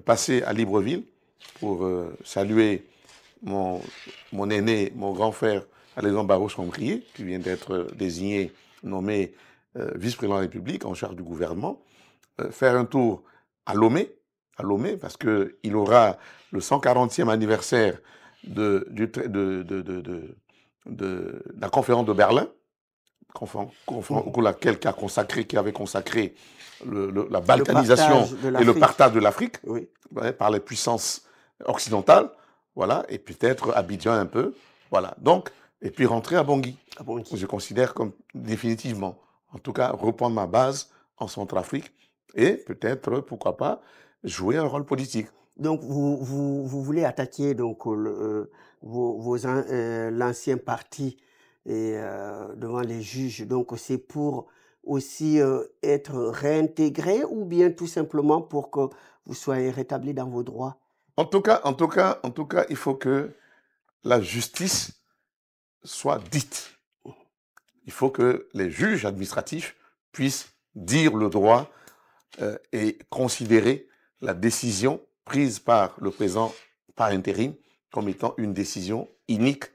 Passer à Libreville pour saluer mon aîné, mon grand frère, Alexandre Barrault-Chambrier, qui vient d'être désigné, nommé vice-président de la République en charge du gouvernement. Faire un tour à Lomé, parce qu'il aura le 140e anniversaire de la conférence de Berlin, qui avait consacré la balkanisation et le partage de l'Afrique, oui, par les puissances occidentales, voilà, et peut-être Abidjan un peu, voilà. Donc, et puis rentrer à Bangui. Je considère comme définitivement, en tout cas, reprendre ma base en Centrafrique et peut-être, pourquoi pas, jouer un rôle politique. Donc, vous voulez attaquer donc, l'ancien parti et, devant les juges. Donc, c'est pour aussi être réintégré ou bien tout simplement pour que vous soyez rétabli dans vos droits? En tout cas, il faut que la justice soit dite. Il faut que les juges administratifs puissent dire le droit et considérer la décision prise par le président par intérim comme étant une décision inique,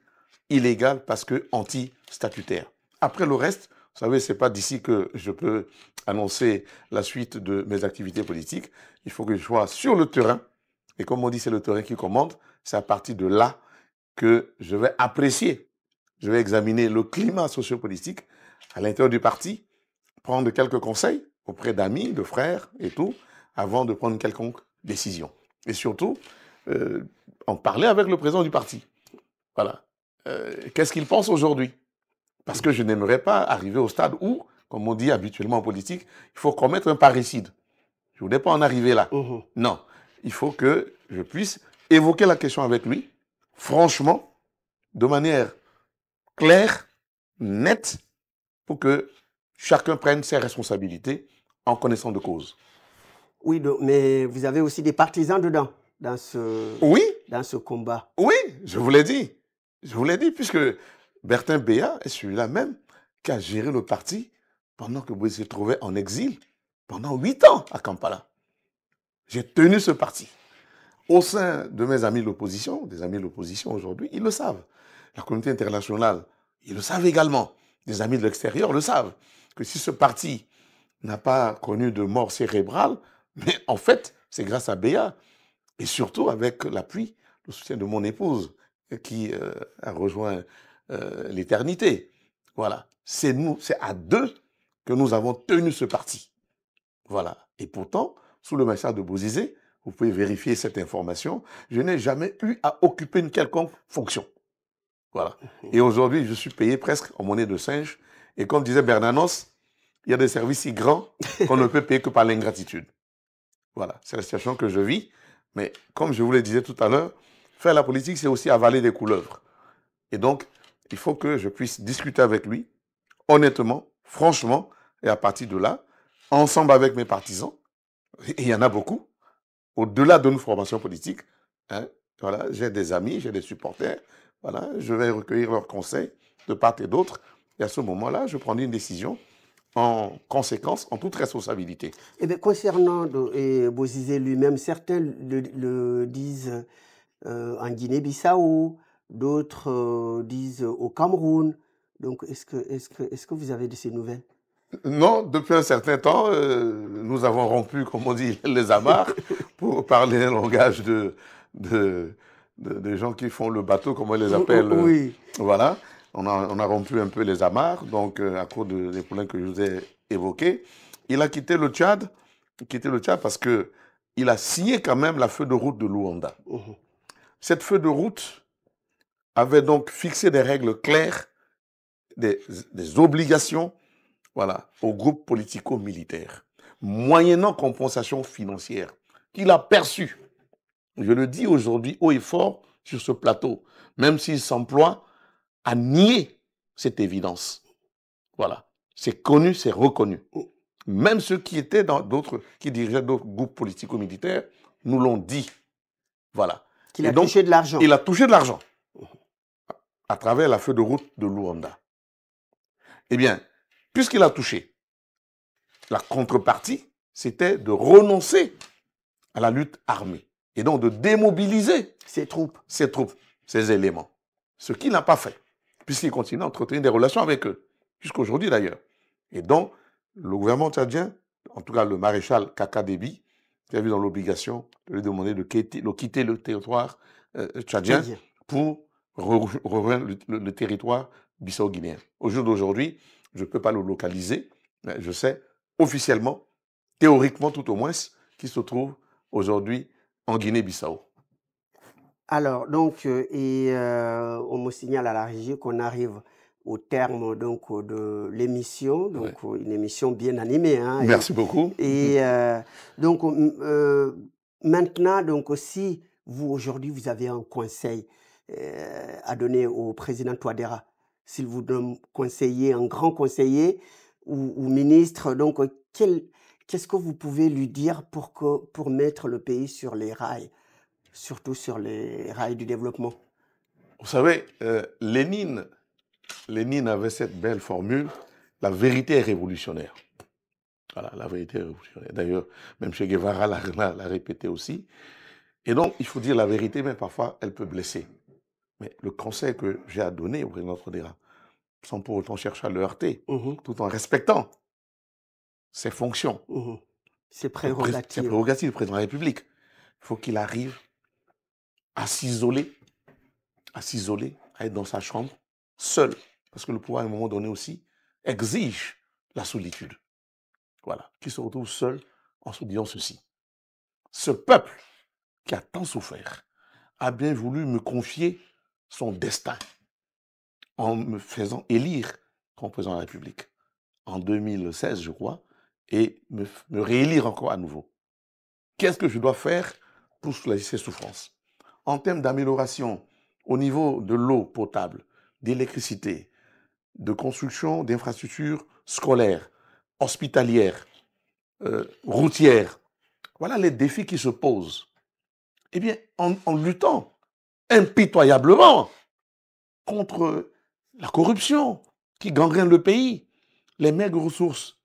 illégale parce que anti-statutaire. Après le reste, vous savez, c'est pas d'ici que je peux annoncer la suite de mes activités politiques. Il faut que je sois sur le terrain. Et comme on dit, c'est le terrain qui commande. C'est à partir de là que je vais apprécier. Je vais examiner le climat sociopolitique à l'intérieur du parti, prendre quelques conseils auprès d'amis, de frères et tout, avant de prendre une quelconque décision. Et surtout, en parler avec le président du parti. Voilà. Qu'est-ce qu'il pense aujourd'hui? Parce que je n'aimerais pas arriver au stade où, comme on dit habituellement en politique, il faut commettre un parricide. Je ne voudrais pas en arriver là. Non. Il faut que je puisse évoquer la question avec lui, franchement, de manière claire, nette, pour que chacun prenne ses responsabilités en connaissant de cause. Oui, mais vous avez aussi des partisans dedans, Oui, dans ce combat. oui, je vous l'ai dit. Je vous l'ai dit, puisque Bertin Béat est celui-là même qui a géré le parti pendant que Moïse se trouvait en exil pendant 8 ans à Kampala. J'ai tenu ce parti. Au sein de mes amis de l'opposition, des amis de l'opposition aujourd'hui, ils le savent. La communauté internationale, ils le savent également. Des amis de l'extérieur le savent. Que si ce parti n'a pas connu de mort cérébrale, mais en fait, c'est grâce à Béat. Et surtout avec l'appui, le soutien de mon épouse, qui a rejoint l'éternité. Voilà. C'est nous, c'est à deux que nous avons tenu ce parti. Voilà. Et pourtant, sous le maréchal de Bozizé, vous pouvez vérifier cette information, je n'ai jamais eu à occuper une quelconque fonction. Voilà. Et aujourd'hui, je suis payé presque en monnaie de singe. Et comme disait Bernanos, il y a des services si grands qu'on ne peut payer que par l'ingratitude. Voilà. C'est la situation que je vis. Mais comme je vous le disais tout à l'heure, faire la politique, c'est aussi avaler des couleuvres. Et donc, il faut que je puisse discuter avec lui, honnêtement, franchement, et à partir de là, ensemble avec mes partisans, et il y en a beaucoup, au-delà de nos formations politiques, hein, voilà, j'ai des amis, j'ai des supporters, voilà, je vais recueillir leurs conseils de part et d'autre, et à ce moment-là, je prendrai une décision en conséquence, en toute responsabilité. Eh bien, concernant Bozizé lui-même, certains le disent en Guinée-Bissau, d'autres disent au Cameroun. Donc, est-ce que vous avez de ces nouvelles? Non, depuis un certain temps, nous avons rompu, comme on dit, les amarres, pour parler un langage de gens qui font le bateau, comme on les appelle. Oui. Voilà, on a rompu un peu les amarres, donc à cause des problèmes que je vous ai évoqués. Il a quitté le Tchad parce qu'il a signé quand même la feuille de route de Luanda. Cette feuille de route avait donc fixé des règles claires, des obligations, voilà, au groupe politico-militaire, moyennant compensation financière, qu'il a perçue. Je le dis aujourd'hui haut et fort sur ce plateau, même s'il s'emploie à nier cette évidence. Voilà, c'est connu, c'est reconnu. Même ceux qui étaient qui dirigeaient d'autres groupes politico-militaires nous l'ont dit. Voilà. Qu'il a touché de l'argent. Il a touché de l'argent à travers la feuille de route de Luanda. Eh bien, puisqu'il a touché, la contrepartie, c'était de renoncer à la lutte armée et donc de démobiliser ses troupes, ses éléments. Ce qu'il n'a pas fait, puisqu'il continue à entretenir des relations avec eux, jusqu'aujourd'hui d'ailleurs. Et donc, le gouvernement tchadien, en tout cas le maréchal Kaka Déby, qui a vu dans l'obligation de lui demander de quitter le territoire tchadien pour rejoindre le territoire bissau-guinéen. Au jour d'aujourd'hui, je ne peux pas le localiser, mais je sais officiellement, théoriquement tout au moins, qu'il se trouve aujourd'hui en Guinée-Bissau. Alors, donc, on me signale à la régie qu'on arrive au terme donc, de l'émission, donc une émission bien animée. Hein, Merci beaucoup. Et donc, Maintenant, donc aussi, vous aujourd'hui, vous avez un conseil à donner au président Touadéra. S'il vous donne conseiller, un grand conseiller ou ministre, donc qu'est-ce que vous pouvez lui dire pour mettre le pays sur les rails, surtout sur les rails du développement? Vous savez, Lénine avait cette belle formule, la vérité est révolutionnaire. Voilà, la vérité est révolutionnaire. D'ailleurs, même Che Guevara l'a répété aussi. Et donc, il faut dire la vérité, mais parfois, elle peut blesser. Mais le conseil que j'ai à donner au président Touadéra, sans pour autant chercher à le heurter, tout en respectant ses fonctions, Ses ses prérogatives. prérogatives du président de la République, il faut qu'il arrive à s'isoler, à être dans sa chambre, seul. Parce que le pouvoir, à un moment donné aussi, exige la solitude. Voilà, qu'il se retrouve seul en se disant ceci. Ce peuple qui a tant souffert a bien voulu me confier son destin en me faisant élire comme président de la République en 2016, je crois, et me réélire encore à nouveau. Qu'est-ce que je dois faire pour soulager ces souffrances? En termes d'amélioration au niveau de l'eau potable, d'électricité, de construction d'infrastructures scolaires, hospitalières, routières, voilà les défis qui se posent. Eh bien, en luttant impitoyablement contre la corruption qui gangrène le pays, les maigres ressources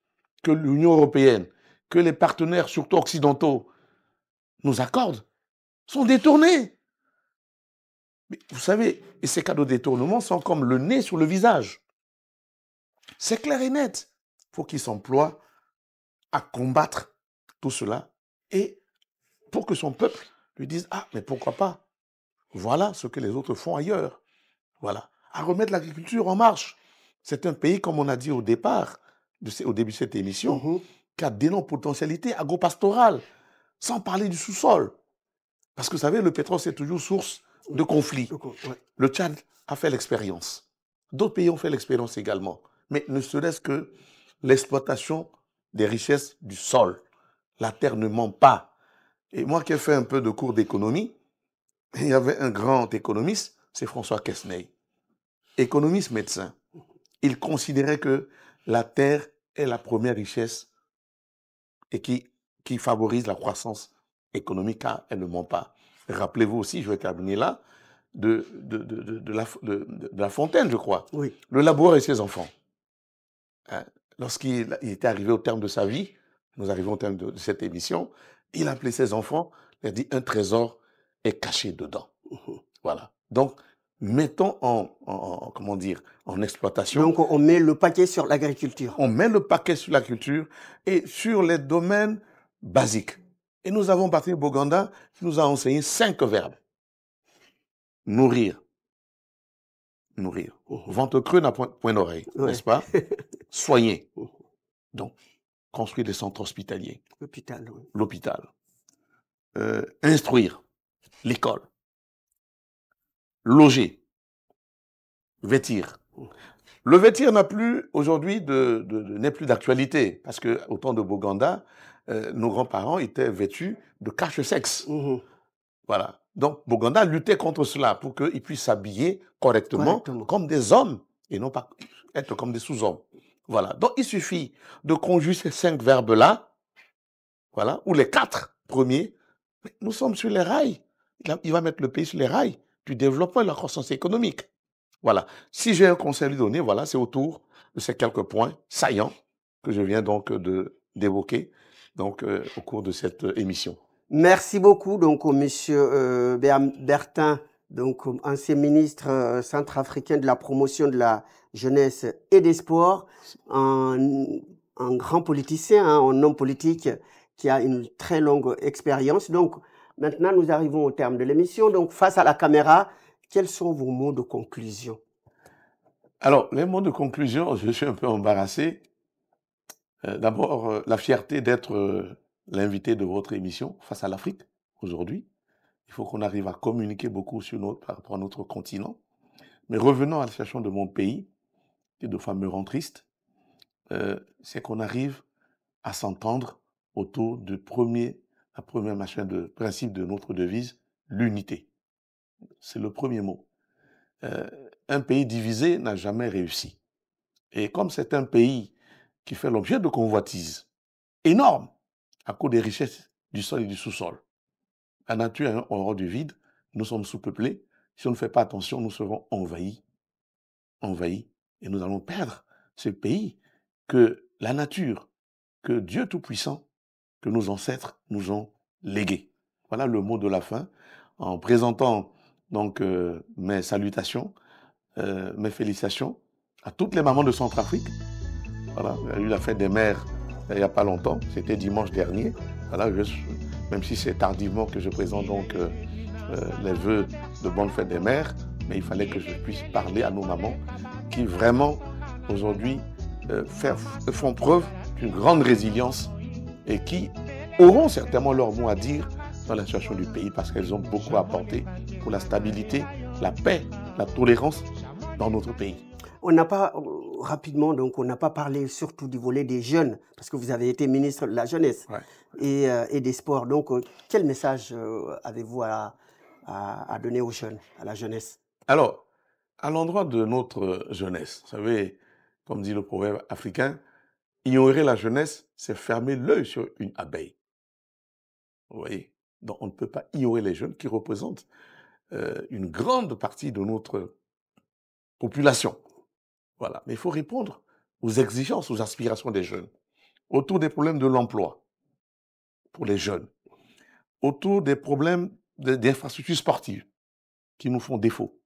que l'Union européenne, que les partenaires, surtout occidentaux, nous accordent, sont détournés. Mais vous savez, et ces cas de détournement sont comme le nez sur le visage. C'est clair et net. Il faut qu'ils s'emploient à combattre tout cela et pour que son peuple lui dise « Ah, mais pourquoi pas? Voilà ce que les autres font ailleurs. » Voilà. À remettre l'agriculture en marche. C'est un pays, comme on a dit au départ, au début de cette émission, qui a d'énormes potentialités agro-pastorales, sans parler du sous-sol. Parce que vous savez, le pétrole, c'est toujours source de conflits. Le Tchad a fait l'expérience. D'autres pays ont fait l'expérience également. Mais ne serait-ce que l'exploitation des richesses du sol. La terre ne ment pas. Et moi qui ai fait un peu de cours d'économie, il y avait un grand économiste, c'est François Quesnay. Économiste médecin. Il considérait que la terre est la première richesse et qui favorise la croissance économique car elle ne ment pas. Rappelez-vous aussi, je vais terminer là, de La Fontaine, je crois. Oui. Le laboureur et ses enfants. Hein, lorsqu'il était arrivé au terme de sa vie, nous arrivons au terme de cette émission, il appelait ses enfants, il a dit un trésor est caché dedans. Voilà. Donc, mettons comment dire, en exploitation. Donc, on met le paquet sur l'agriculture. On met le paquet sur la culture et sur les domaines basiques. Et nous avons Patrick Boganda qui nous a enseigné 5 verbes. Nourrir. Nourrir. Ventre creux n'a point d'oreille, n'est-ce pas? Soigner. Donc, construire des centres hospitaliers. L'hôpital, oui. L'hôpital. Instruire. L'école. Loger. Vêtir. Le vêtir n'a plus, aujourd'hui, n'est plus d'actualité. Parce qu'au temps de Boganda, nos grands-parents étaient vêtus de cache-sexe. Voilà. Donc, Boganda luttait contre cela pour qu'ils puissent s'habiller correctement comme des hommes et non pas être comme des sous-hommes. Voilà. Donc, il suffit de conjuguer ces 5 verbes-là, voilà, ou les 4 premiers. Nous sommes sur les rails. Il va mettre le pays sur les rails du développement et de la croissance économique. Voilà. Si j'ai un conseil à lui donner, voilà, c'est autour de ces quelques points saillants que je viens donc d'évoquer donc, au cours de cette émission. Merci beaucoup donc au monsieur Bertin, donc ancien ministre centrafricain de la promotion de la jeunesse et des sports, un grand politicien, un homme politique qui a une très longue expérience. Donc maintenant nous arrivons au terme de l'émission. Donc face à la caméra, quels sont vos mots de conclusion? Alors les mots de conclusion, je suis un peu embarrassé. D'abord la fierté d'être l'invité de votre émission face à l'Afrique aujourd'hui. Il faut qu'on arrive à communiquer beaucoup par rapport à notre continent. Mais revenons à la situation de mon pays, et de fois me rend triste, c'est qu'on arrive à s'entendre autour du premier le premier principe de notre devise, l'unité. C'est le premier mot. Un pays divisé n'a jamais réussi. Et comme c'est un pays qui fait l'objet de convoitises énormes à cause des richesses du sol et du sous-sol, la nature a horreur du vide, nous sommes sous-peuplés. Si on ne fait pas attention, nous serons envahis, et nous allons perdre ce pays que la nature, que Dieu Tout-Puissant, que nos ancêtres nous ont légué. Voilà le mot de la fin, en présentant donc mes salutations, mes félicitations à toutes les mamans de Centrafrique. Voilà, il y a eu la fête des mères il n'y a pas longtemps, c'était dimanche dernier. Voilà, même si c'est tardivement que je présente donc les vœux de bonne fête des mères, mais il fallait que je puisse parler à nos mamans qui vraiment aujourd'hui font preuve d'une grande résilience et qui auront certainement leur mot à dire dans la situation du pays parce qu'elles ont beaucoup apporté pour la stabilité, la paix, la tolérance dans notre pays. On n'a pas, rapidement, donc on n'a pas parlé surtout du volet des jeunes, parce que vous avez été ministre de la Jeunesse et des Sports. Donc, quel message avez-vous à donner aux jeunes, à la jeunesse? Alors, à l'endroit de notre jeunesse, vous savez, comme dit le proverbe africain, ignorer la jeunesse, c'est fermer l'œil sur une abeille. Vous voyez? Donc, on ne peut pas ignorer les jeunes qui représentent une grande partie de notre population. Voilà. Mais il faut répondre aux exigences, aux aspirations des jeunes, autour des problèmes de l'emploi pour les jeunes, autour des problèmes d'infrastructures sportives qui nous font défaut.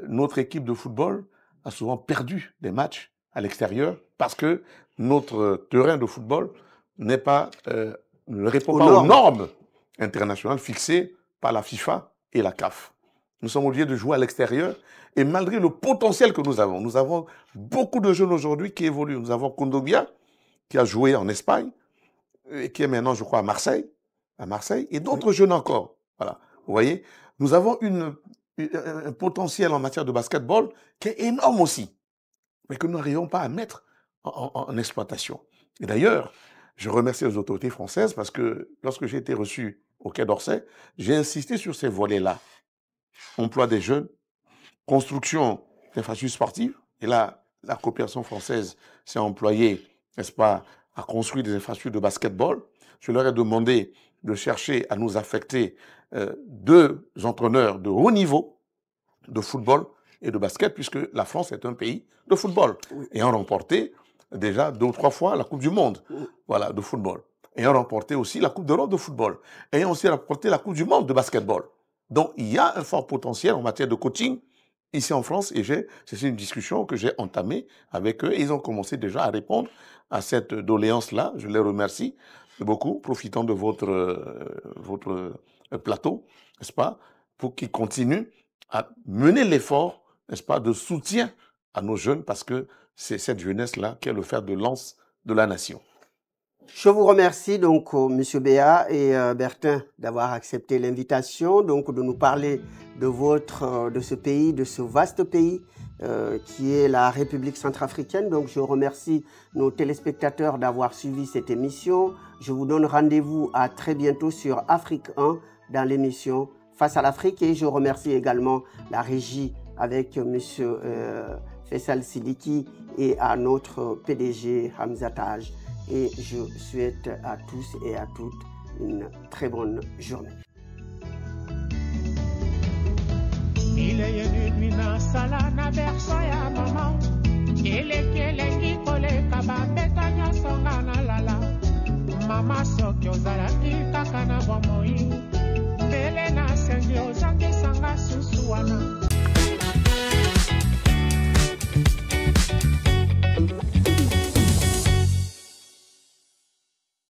Notre équipe de football a souvent perdu des matchs à l'extérieur parce que notre terrain de football ne répond pas aux normes internationales fixées par la FIFA et la CAF. Nous sommes obligés de jouer à l'extérieur et malgré le potentiel que nous avons beaucoup de jeunes aujourd'hui qui évoluent. Nous avons Kondogbia qui a joué en Espagne et qui est maintenant, je crois, à Marseille et d'autres jeunes encore. Voilà. Vous voyez, nous avons un potentiel en matière de basketball qui est énorme aussi, mais que nous n'arrivons pas à mettre en exploitation. Et d'ailleurs, je remercie les autorités françaises parce que lorsque j'ai été reçu au Quai d'Orsay, j'ai insisté sur ces volets-là. Emploi des jeunes, construction d'infrastructures sportives. Et là, la coopération française s'est employée, n'est-ce pas, à construire des infrastructures de basketball. Je leur ai demandé de chercher à nous affecter 2 entraîneurs de haut niveau de football et de basket, puisque la France est un pays de football. Ayant remporté déjà 2 ou 3 fois la Coupe du Monde de football. Ayant remporté aussi la Coupe d'Europe de football. Ayant aussi remporté la Coupe du Monde de basketball. Donc, il y a un fort potentiel en matière de coaching ici en France et c'est une discussion que j'ai entamée avec eux. Ils ont commencé déjà à répondre à cette doléance-là. Je les remercie beaucoup, profitant de votre plateau, n'est-ce pas, pour qu'ils continuent à mener l'effort, n'est-ce pas, de soutien à nos jeunes parce que c'est cette jeunesse-là qui est le fer de lance de la nation. Je vous remercie donc M. Béa et Bertin d'avoir accepté l'invitation, donc de nous parler de ce pays, de ce vaste pays qui est la République centrafricaine. Donc je remercie nos téléspectateurs d'avoir suivi cette émission. Je vous donne rendez-vous à très bientôt sur Afrique 1 dans l'émission Face à l'Afrique et je remercie également la régie avec M. Faisal Sidiki et à notre PDG Hamza Taj. Et je souhaite à tous et à toutes une très bonne journée. Mama